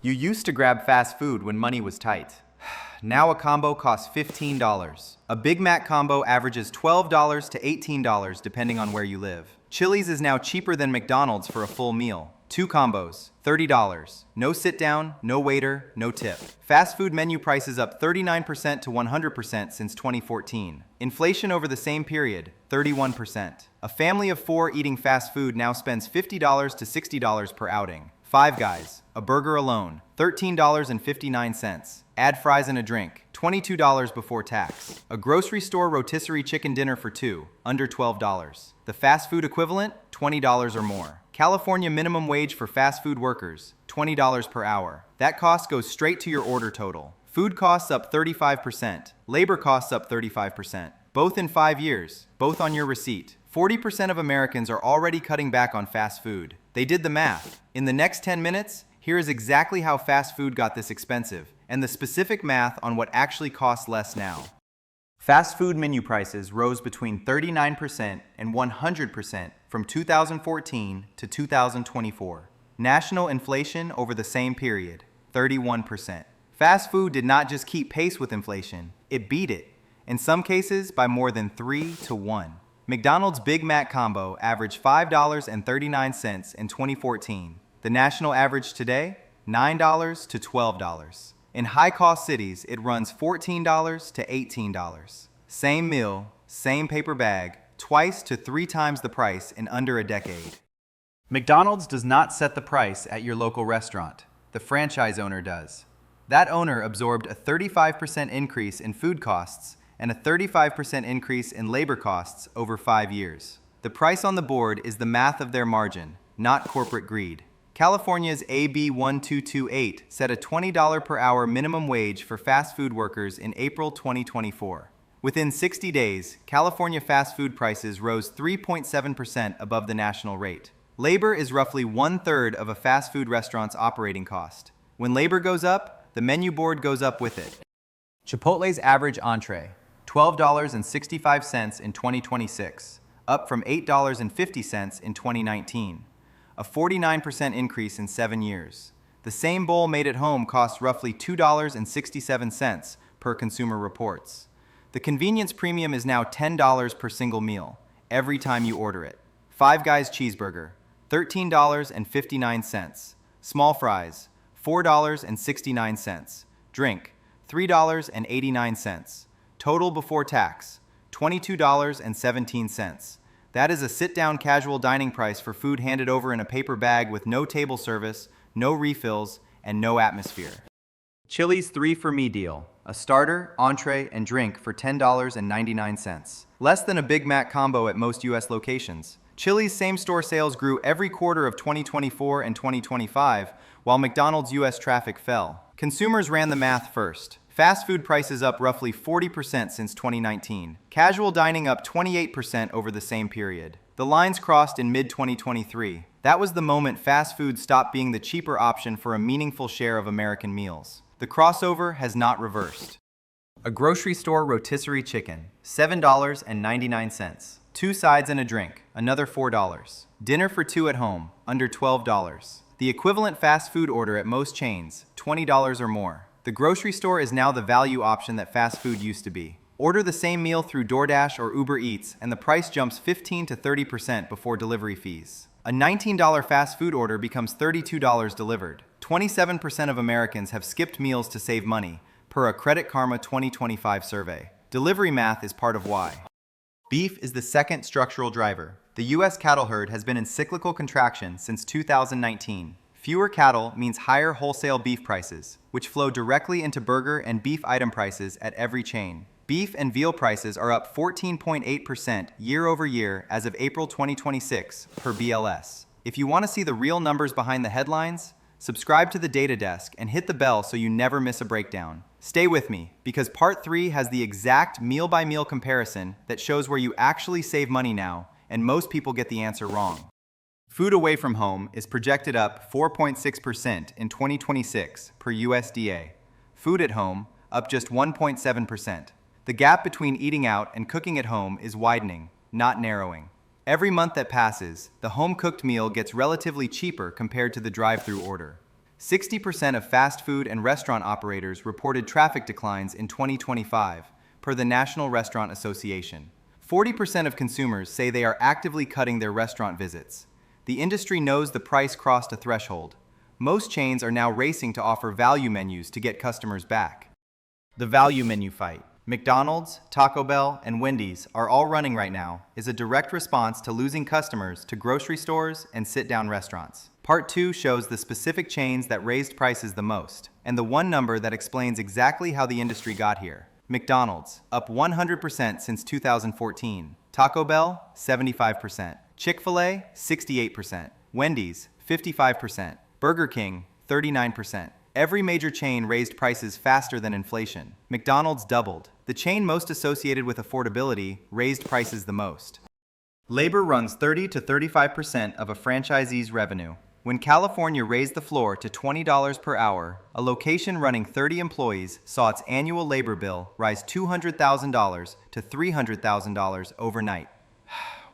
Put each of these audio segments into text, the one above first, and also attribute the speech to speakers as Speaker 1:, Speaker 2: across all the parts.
Speaker 1: You used to grab fast food when money was tight. Now a combo costs $15. A Big Mac combo averages $12 to $18 depending on where you live. Chili's is now cheaper than McDonald's for a full meal. 2 combos, $30. No sit down, no waiter, no tip. Fast food menu prices up 39% to 100% since 2014. Inflation over the same period, 31%. A family of 4 eating fast food now spends $50 to $60 per outing. Five Guys, a burger alone, $13.59. Add fries and a drink, $22 before tax. A grocery store rotisserie chicken dinner for 2, under $12. The fast food equivalent, $20 or more. California minimum wage for fast food workers, $20 per hour. That cost goes straight to your order total. Food costs up 35%. Labor costs up 35%. Both in 5 years, both on your receipt. 40% of Americans are already cutting back on fast food. They did the math. In the next 10 minutes, here is exactly how fast food got this expensive, and the specific math on what actually costs less now. Fast food menu prices rose between 39% and 100% from 2014 to 2024. National inflation over the same period, 31%. Fast food did not just keep pace with inflation, it beat it, in some cases by more than 3 to 1. McDonald's Big Mac combo averaged $5.39 in 2014. The national average today, $9 to $12. In high-cost cities, it runs $14 to $18. Same meal, same paper bag, twice to 3 times the price in under a decade. McDonald's does not set the price at your local restaurant. The franchise owner does. That owner absorbed a 35% increase in food costs and a 35% increase in labor costs over 5 years. The price on the board is the math of their margin, not corporate greed. California's AB 1228 set a $20 per hour minimum wage for fast food workers in April 2024. Within 60 days, California fast food prices rose 3.7% above the national rate. Labor is roughly 1/3 of a fast food restaurant's operating cost. When labor goes up, the menu board goes up with it. Chipotle's average entree, $12.65 in 2026, up from $8.50 in 2019. A 49% increase in 7 years. The same bowl made at home costs roughly $2.67 per Consumer Reports. The convenience premium is now $10 per single meal, every time you order it. Five Guys cheeseburger, $13.59. Small fries, $4.69. Drink, $3.89. Total before tax, $22.17. That is a sit-down casual dining price for food handed over in a paper bag with no table service, no refills, and no atmosphere. Chili's 3 for Me deal. A starter, entree, and drink for $10.99. Less than a Big Mac combo at most U.S. locations. Chili's same-store sales grew every quarter of 2024 and 2025, while McDonald's U.S. traffic fell. Consumers ran the math first. Fast food prices up roughly 40% since 2019. Casual dining up 28% over the same period. The lines crossed in mid-2023. That was the moment fast food stopped being the cheaper option for a meaningful share of American meals. The crossover has not reversed. A grocery store rotisserie chicken, $7.99. 2 sides and a drink, another $4. Dinner for 2 at home, under $12. The equivalent fast food order at most chains, $20 or more. The grocery store is now the value option that fast food used to be. Order the same meal through DoorDash or Uber Eats, and the price jumps 15 to 30% before delivery fees. A $19 fast food order becomes $32 delivered. 27% of Americans have skipped meals to save money, per a Credit Karma 2025 survey. Delivery math is part of why. Beef is the second structural driver. The U.S. cattle herd has been in cyclical contraction since 2019. Fewer cattle means higher wholesale beef prices, which flow directly into burger and beef item prices at every chain. Beef and veal prices are up 14.8% year over year as of April 2026 per BLS. If you want to see the real numbers behind the headlines, subscribe to the Data Desk and hit the bell so you never miss a breakdown. Stay with me, because Part 3 has the exact meal-by-meal comparison that shows where you actually save money now, and most people get the answer wrong. Food away from home is projected up 4.6% in 2026 per USDA. Food at home up just 1.7%. The gap between eating out and cooking at home is widening, not narrowing. Every month that passes, the home-cooked meal gets relatively cheaper compared to the drive-thru order. 60% of fast food and restaurant operators reported traffic declines in 2025, per the National Restaurant Association. 40% of consumers say they are actively cutting their restaurant visits. The industry knows the price crossed a threshold. Most chains are now racing to offer value menus to get customers back. The value menu fight. McDonald's, Taco Bell, and Wendy's are all running right now is a direct response to losing customers to grocery stores and sit-down restaurants. Part 2 shows the specific chains that raised prices the most, and the one number that explains exactly how the industry got here. McDonald's, up 100% since 2014. Taco Bell, 75%. Chick-fil-A, 68%. Wendy's, 55%. Burger King, 39%. Every major chain raised prices faster than inflation. McDonald's doubled. The chain most associated with affordability raised prices the most. Labor runs 30 to 35% of a franchisee's revenue. When California raised the floor to $20 per hour, a location running 30 employees saw its annual labor bill rise $200,000 to $300,000 overnight.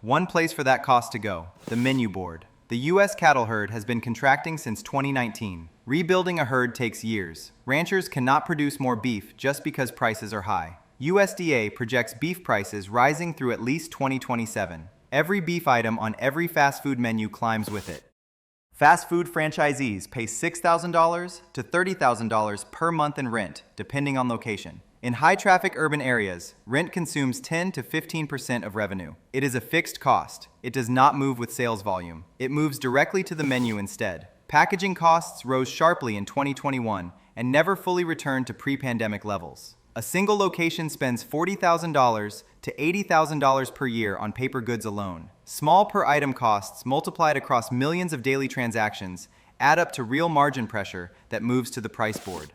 Speaker 1: One place for that cost to go: the menu board. The U.S. cattle herd has been contracting since 2019. Rebuilding a herd takes years. Ranchers cannot produce more beef just because prices are high. USDA projects beef prices rising through at least 2027. Every beef item on every fast food menu climbs with it. Fast food franchisees pay $6,000 to $30,000 per month in rent, depending on location. In high-traffic urban areas, rent consumes 10 to 15% of revenue. It is a fixed cost. It does not move with sales volume. It moves directly to the menu instead. Packaging costs rose sharply in 2021 and never fully returned to pre-pandemic levels. A single location spends $40,000 to $80,000 per year on paper goods alone. Small per-item costs multiplied across millions of daily transactions add up to real margin pressure that moves to the price board.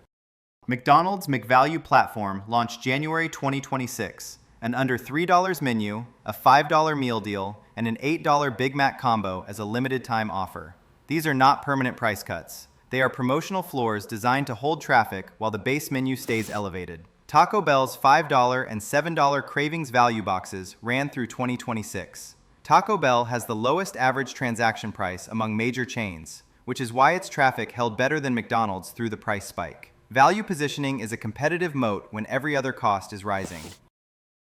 Speaker 1: McDonald's McValue platform launched January 2026, an under $3 menu, a $5 meal deal, and an $8 Big Mac combo as a limited-time offer. These are not permanent price cuts. They are promotional floors designed to hold traffic while the base menu stays elevated. Taco Bell's $5 and $7 Cravings value boxes ran through 2026. Taco Bell has the lowest average transaction price among major chains, which is why its traffic held better than McDonald's through the price spike. Value positioning is a competitive moat when every other cost is rising.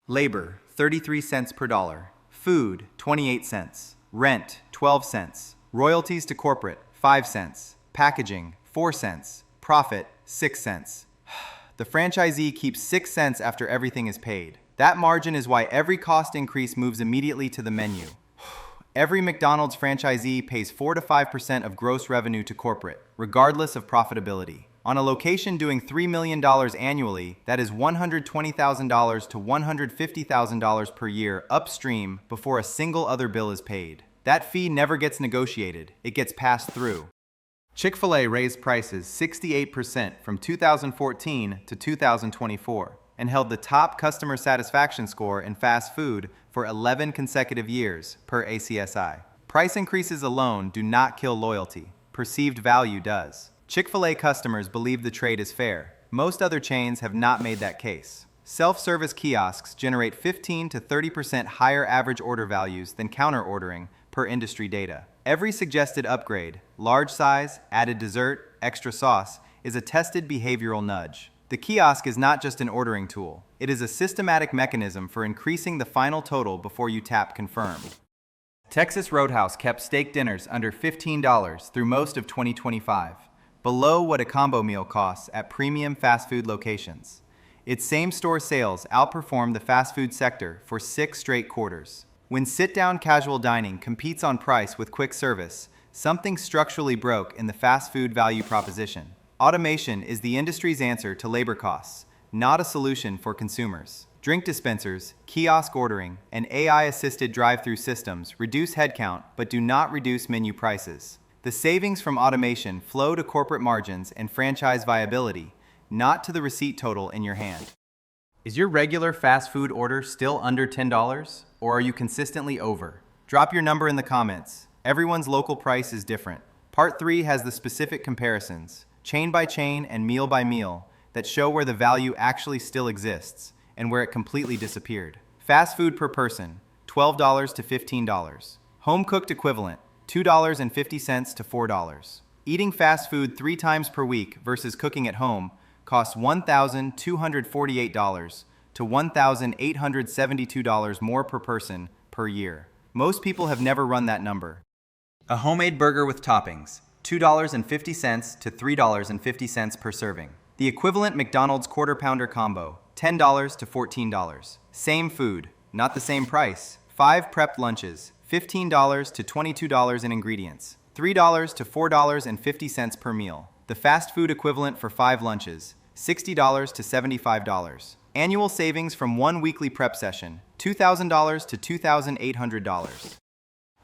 Speaker 1: Labor, 33 cents per dollar. Food, 28 cents. Rent, 12 cents. Royalties to corporate, 5 cents. Packaging, 4 cents. Profit, 6 cents. The franchisee keeps 6 cents after everything is paid. That margin is why every cost increase moves immediately to the menu. Every McDonald's franchisee pays 4 to 5% of gross revenue to corporate, regardless of profitability. On a location doing $3 million annually, that is $120,000 to $150,000 per year upstream before a single other bill is paid. That fee never gets negotiated, it gets passed through. Chick-fil-A raised prices 68% from 2014 to 2024 and held the top customer satisfaction score in fast food for 11 consecutive years, per ACSI. Price increases alone do not kill loyalty. Perceived value does. Chick-fil-A customers believe the trade is fair. Most other chains have not made that case. Self-service kiosks generate 15 to 30% higher average order values than counter ordering, per industry data. Every suggested upgrade, large size, added dessert, extra sauce, is a tested behavioral nudge. The kiosk is not just an ordering tool. It is a systematic mechanism for increasing the final total before you tap confirm. Texas Roadhouse kept steak dinners under $15 through most of 2025, below what a combo meal costs at premium fast food locations. Its same-store sales outperformed the fast food sector for 6 straight quarters. When sit-down casual dining competes on price with quick service, something structurally broke in the fast food value proposition. Automation is the industry's answer to labor costs, not a solution for consumers. Drink dispensers, kiosk ordering, and AI-assisted drive-thru systems reduce headcount but do not reduce menu prices. The savings from automation flow to corporate margins and franchise viability, not to the receipt total in your hand. Is your regular fast food order still under $10, or are you consistently over? Drop your number in the comments. Everyone's local price is different. Part 3 has the specific comparisons, chain by chain and meal by meal, that show where the value actually still exists and where it completely disappeared. Fast food per person, $12 to $15. Home cooked equivalent, $2.50 to $4. Eating fast food 3 times per week versus cooking at home costs $1,248 to $1,872 more per person per year. Most people have never run that number. A homemade burger with toppings, $2.50 to $3.50 per serving. The equivalent McDonald's quarter pounder combo, $10 to $14. Same food, not the same price. 5 prepped lunches, $15 to $22 in ingredients, $3 to $4.50 per meal. The fast food equivalent for 5 lunches, $60 to $75. Annual savings from 1 weekly prep session, $2,000 to $2,800.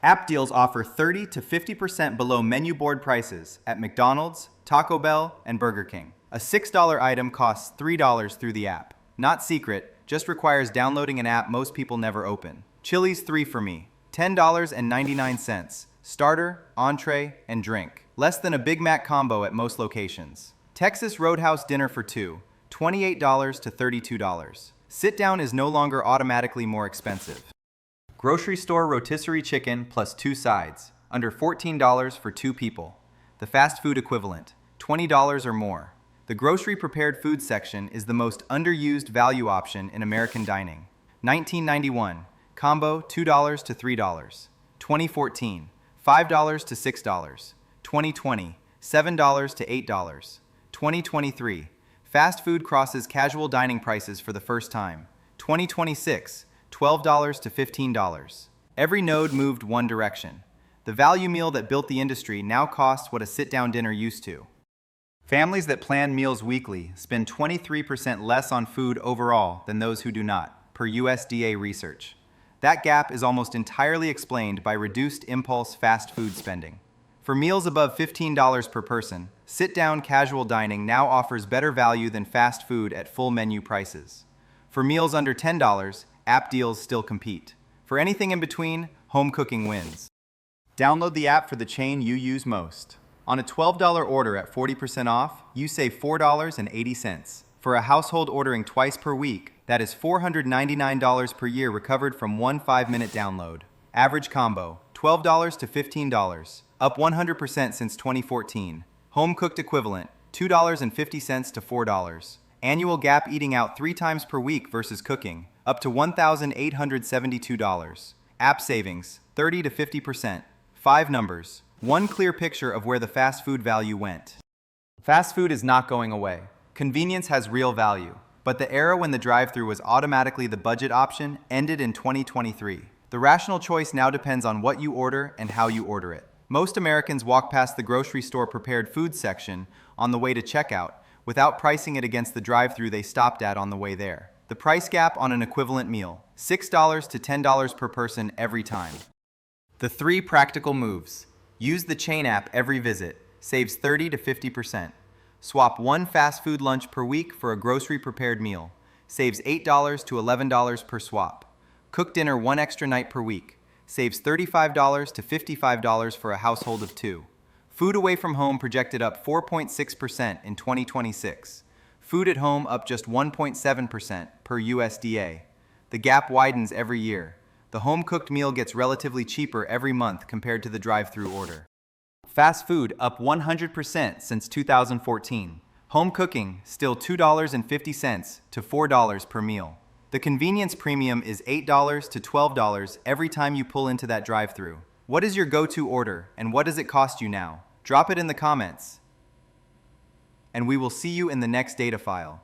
Speaker 1: App deals offer 30 to 50% below menu board prices at McDonald's, Taco Bell, and Burger King. A $6 item costs $3 through the app. Not secret, just requires downloading an app most people never open. Chili's 3 for me, $10.99. Starter, entree, and drink. Less than a Big Mac combo at most locations. Texas Roadhouse dinner for 2, $28 to $32. Sit down is no longer automatically more expensive. Grocery store rotisserie chicken plus 2 sides, under $14 for 2 people. The fast food equivalent, $20 or more. The grocery prepared food section is the most underused value option in American dining. 1991, combo $2 to $3. 2014, $5 to $6. 2020, $7 to $8. 2023, fast food crosses casual dining prices for the first time. 2026, $12 to $15. Every node moved one direction. The value meal that built the industry now costs what a sit-down dinner used to. Families that plan meals weekly spend 23% less on food overall than those who do not, per USDA research. That gap is almost entirely explained by reduced impulse fast food spending. For meals above $15 per person, sit-down casual dining now offers better value than fast food at full menu prices. For meals under $10, app deals still compete. For anything in between, home cooking wins. Download the app for the chain you use most. On a $12 order at 40% off, you save $4.80. For a household ordering twice per week, that is $499 per year recovered from one 5-minute download. Average combo, $12 to $15, up 100% since 2014. Home cooked equivalent, $2.50 to $4. Annual gap eating out 3 times per week versus cooking, up to $1,872. App savings, 30 to 50%. 5 numbers. One clear picture of where the fast food value went. Fast food is not going away. Convenience has real value. But the era when the drive-thru was automatically the budget option ended in 2023. The rational choice now depends on what you order and how you order it. Most Americans walk past the grocery store prepared food section on the way to checkout without pricing it against the drive-thru they stopped at on the way there. The price gap on an equivalent meal, $6 to $10 per person every time. The 3 practical moves. Use the chain app every visit, saves 30 to 50%. Swap 1 fast food lunch per week for a grocery prepared meal, saves $8 to $11 per swap. Cook dinner 1 extra night per week, saves $35 to $55 for a household of 2. Food away from home projected up 4.6% in 2026. Food at home up just 1.7% per USDA. The gap widens every year. The home-cooked meal gets relatively cheaper every month compared to the drive-thru order. Fast food up 100% since 2014. Home cooking still $2.50 to $4 per meal. The convenience premium is $8 to $12 every time you pull into that drive-thru. What is your go-to order and what does it cost you now? Drop it in the comments. And we will see you in the next data file.